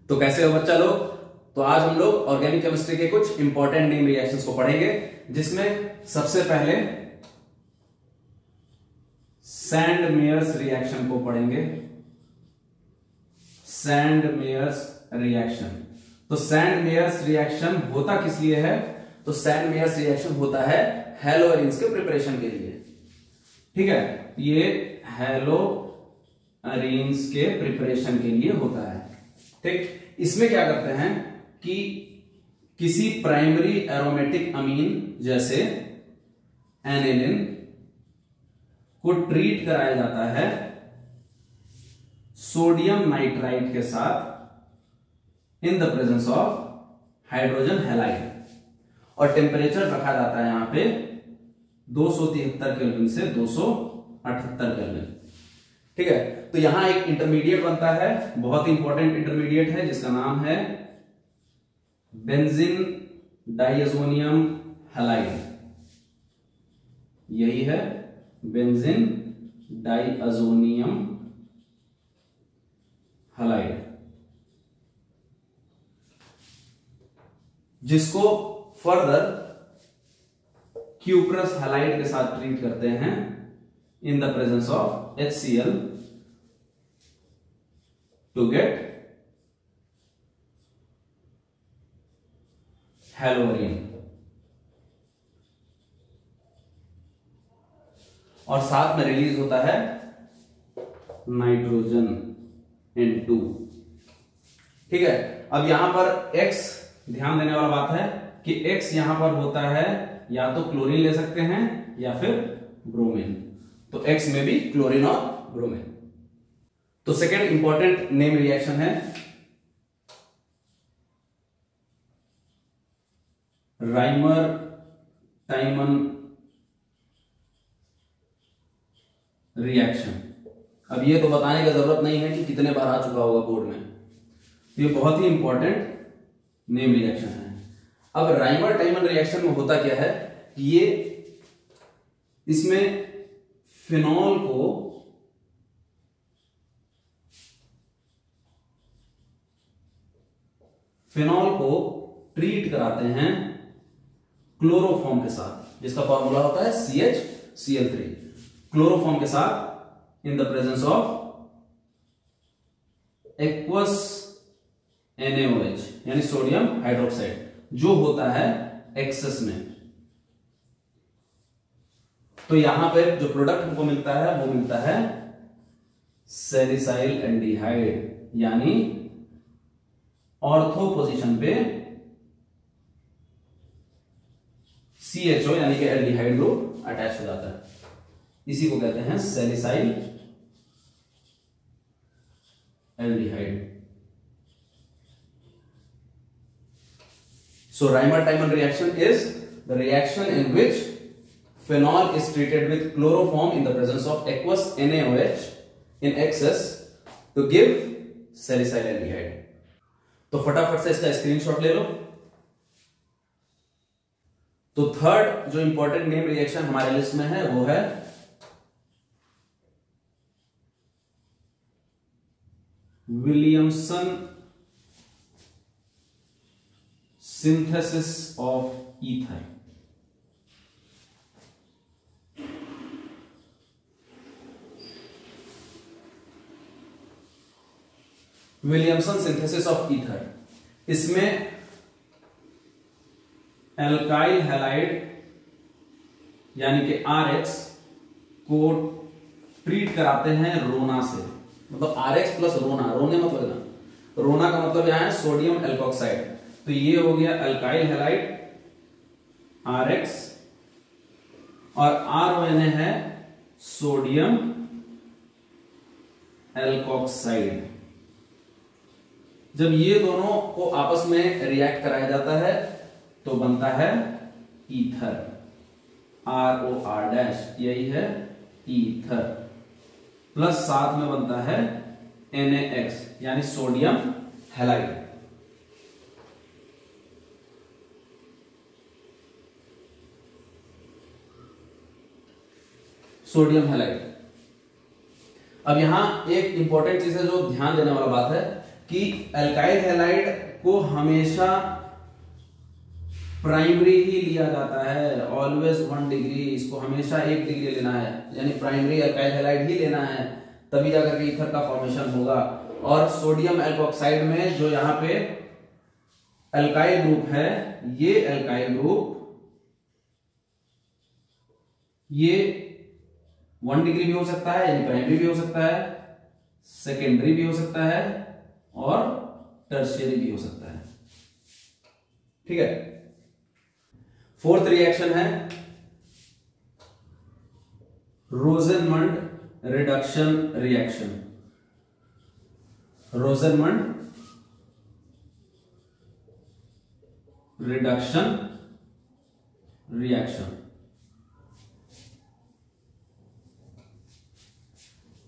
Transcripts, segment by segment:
तो कैसे हो बच्चा लोग? तो आज हम लोग ऑर्गेनिक केमिस्ट्री के कुछ इंपॉर्टेंट नेम रिएक्शंस को पढ़ेंगे, जिसमें सबसे पहले सैंडमेयर्स रिएक्शन को पढ़ेंगे। सैंडमेयर्स रिएक्शन, तो सैंडमेयर्स रिएक्शन होता किस लिए है? तो सैंडमेयर्स रिएक्शन होता है हैलोअरीन्स के प्रिपरेशन के लिए। ठीक है, ये हैलोअरीन्स के प्रिपरेशन के लिए होता है। ठीक, इसमें क्या करते हैं कि किसी प्राइमरी एरोमेटिक अमीन जैसे एनिलिन को ट्रीट कराया जाता है सोडियम नाइट्राइट के साथ इन the presence of hydrogen halide, और टेम्परेचर रखा जाता है यहां पे 273 केल्विन से 278 केल्विन। ठीक है, तो यहां एक इंटरमीडिएट बनता है, बहुत ही इंपॉर्टेंट इंटरमीडिएट है, जिसका नाम है बेंजीन डाइअज़ोनियम हैलाइड। यही है बेंजीन डाइअज़ोनियम हैलाइड, जिसको फर्दर क्यूप्रस हैलाइड के साथ ट्रीट करते हैं in the presence of HCl to get haloarene, और साथ में रिलीज होता है नाइट्रोजन N2। ठीक है, अब यहां पर X, ध्यान देने वाला बात है कि X यहां पर होता है या तो क्लोरीन ले सकते हैं या फिर ब्रोमीन, तो X में भी क्लोरीन और ब्रोमीन। तो सेकेंड इंपॉर्टेंट नेम रिएक्शन है राइमर टाइमन रिएक्शन। अब ये तो बताने की जरूरत नहीं है कि कितने बार आ चुका होगा बोर्ड में, ये बहुत ही इंपॉर्टेंट नेम रिएक्शन है। अब राइमर टाइमन रिएक्शन में होता क्या है कि ये इसमें फिनॉल को ट्रीट कराते हैं क्लोरोफॉर्म के साथ, जिसका फॉर्मूला होता है CHCl3। क्लोरोफॉर्म के साथ इन the presence of aqueous NaOH यानी सोडियम हाइड्रोक्साइड, जो होता है एक्सेस में। तो यहां पे जो प्रोडक्ट हमको मिलता है वो मिलता है सैलिसाइल एल्डिहाइड, यानी ऑर्थो पोजीशन पे CHO यानी कि एल्डिहाइड ग्रुप अटैच हो जाता है, इसी को कहते हैं सैलिसाइल aldehyde. So Reimer-Tiemann reaction is the reaction in which phenol is treated with chloroform in the presence of aqueous NaOH in excess to give salicyl aldehyde। तो फटाफट से इसका स्क्रीनशॉट ले लो। तो थर्ड जो इंपॉर्टेंट नेम रिएक्शन हमारे list में है वो है Williamson synthesis of ether। Williamson synthesis of ether, इसमें एल्काइल हैलाइड यानी कि RH को ट्रीट कराते हैं रोना से, मतलब RH प्लस रोना, रोने मतलब ना, रोना का मतलब यहां है सोडियम एल्कोक्साइड। तो ये हो गया अल्काइल हैलाइड RH, और RONA है सोडियम एल्कोक्साइड। जब ये दोनों को आपस में रिएक्ट कराया जाता है तो बनता है ईथर, ROR', यही है ईथर, प्लस साथ में बनता है NaX यानी सोडियम हैलाइड। अब यहां एक इंपॉर्टेंट चीज है जो ध्यान देने वाला बात है कि अल्काइल हैलाइड को हमेशा प्राइमरी ही लिया जाता है, ऑलवेज 1 डिग्री, इसको हमेशा 1 डिग्री लेना है, यानी प्राइमरी अल्काइल हैलाइड ही लेना है, तभी जाकर के ईथर का फॉर्मेशन होगा। और सोडियम एल्कोक्साइड में जो यहाँ पे अल्काइल ग्रुप है, ये अल्काइल ग्रुप ये 1 डिग्री भी हो सकता है, यानी प्राइमरी भी हो सकता है, सेकेंडरी भी हो सकता है और टर्शियरी भी हो सकता है। ठीक है। फोर्थ रिएक्शन है Rosenmund reduction reaction. Rosenmund reduction reaction.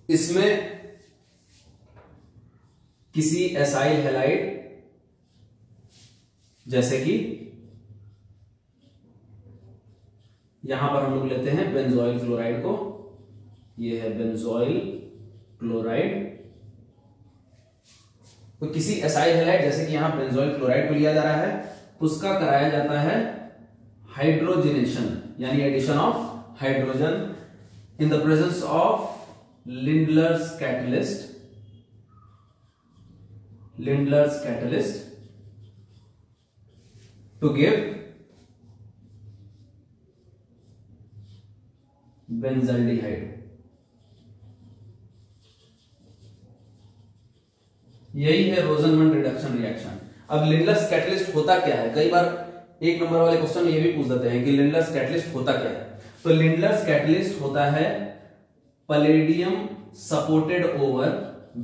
इसमें किसी एसाइल हैलाइड जैसे कि यहां पर हम लोग लेते हैं बेंजोइल क्लोराइड को, ये है बेंजोइल क्लोराइड, तो किसी एसाइल हैलाइड जैसे कि यहां बेंजोइल क्लोराइड को लिया जा रहा है, उसका कराया जाता है हाइड्रोजनेशन, यानी addition of hydrogen in the presence of Lindlar's catalyst to give benzaldehyde। यही है रोजेनमंड रिडक्शन रिएक्शन। अब लिंडलर्स कैटलिस्ट होता क्या है? कई बार 1 नंबर वाले क्वेश्चन में ये भी पूछ देते हैं कि लिंडलर्स कैटलिस्ट होता क्या है। तो लिंडलर्स कैटलिस्ट होता है palladium supported over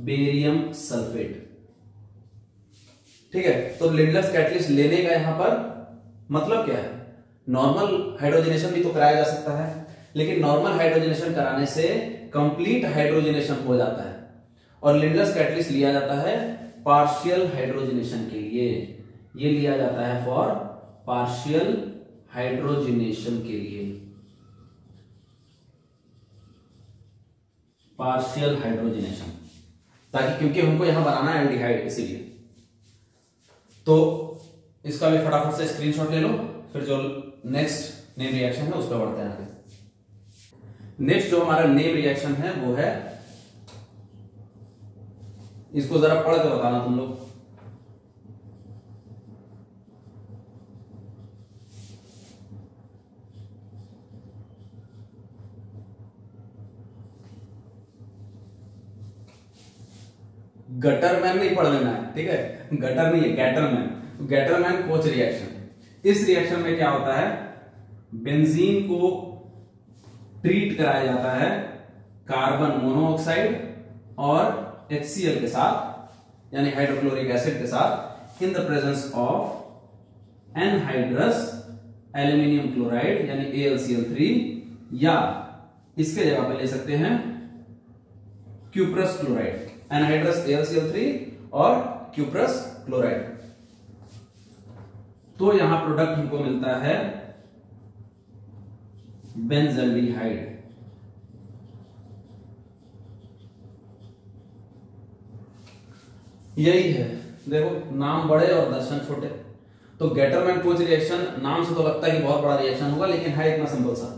barium sulphate. ठीक है, तो लिंडलर्स कैटलिस्ट लेने का यहां पर मतलब क्या है? नॉर्मल हाइड्रोजनेशन भी तो कराया जा सकता है, लेकिन नॉर्मल हाइड्रोजनेशन कराने से कंप्लीट हाइड्रोजनेशन हो जाता है, और लिंडलर्स कैटलिस्ट लिया जाता है पार्शियल हाइड्रोजनेशन के लिए। ये लिया जाता है फॉर पार्शियल हाइड्रोजनेशन के लिए, पार्शियल हाइड्रोजनेशन, ताकि क्योंकि हमको यहां बनाना है एल्डिहाइड, इसीलिए। तो इसका भी फटाफट से स्क्रीनशॉट ले लो, फिर जो नेक्स्ट नेम रिएक्शन है उस पर बढ़ते हैं आगे। नेक्स्ट जो हमारा नेम रिएक्शन है वो है, इसको जरा पढ़ के बताना तुम लोग। गटरमैन नहीं पढ़ लेना है, ठीक है, गटर नहीं है, गैटरमैन। Gattermann coach reaction. इस रिएक्शन में क्या होता है? बेंजीन को ट्रीट कराया जाता है कार्बन मोनोऑक्साइड और HCl के साथ, यानी हाइड्रोक्लोरिक एसिड के साथ, इन the presence of anhydrous aluminium chloride यानी AlCl3, या इसके जगह पे ले सकते हैं क्यूप्रस क्लोराइड, एनहाइड्रस AlCl3 और क्यूप्रस क्लोराइड। तो यहां प्रोडक्ट हमको मिलता है बेंजल्डिहाइड। यही है, देखो नाम बड़े और दर्शन छोटे। तो गैटरमैन कोच रिएक्शन नाम से तो लगता है कि बहुत बड़ा रिएक्शन होगा, लेकिन है इतना सिंपल सा।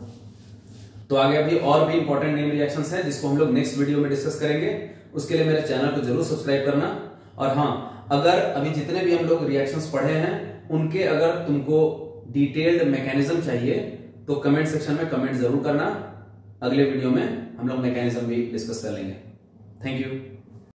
तो आगे अभी और भी इंपॉर्टेंट नेम रिएक्शंस हैं जिसको हम लोग नेक्स्ट वीडियो में डिस्कस करेंगे। उसके लिए मेरे चैनल को जरूर सब्सक्राइब करना। और हाँ, अगर अभी जितने भी हम लोग रिएक्शंस पढ़े हैं उनके अगर तुमको डिटेल्ड मैकेनिज्म चाहिए तो कमेंट सेक्शन में कमेंट जरूर करना। अगले वीडियो में हम लोग मैकेनिज्म भी डिस्कस कर लेंगे। Thank you.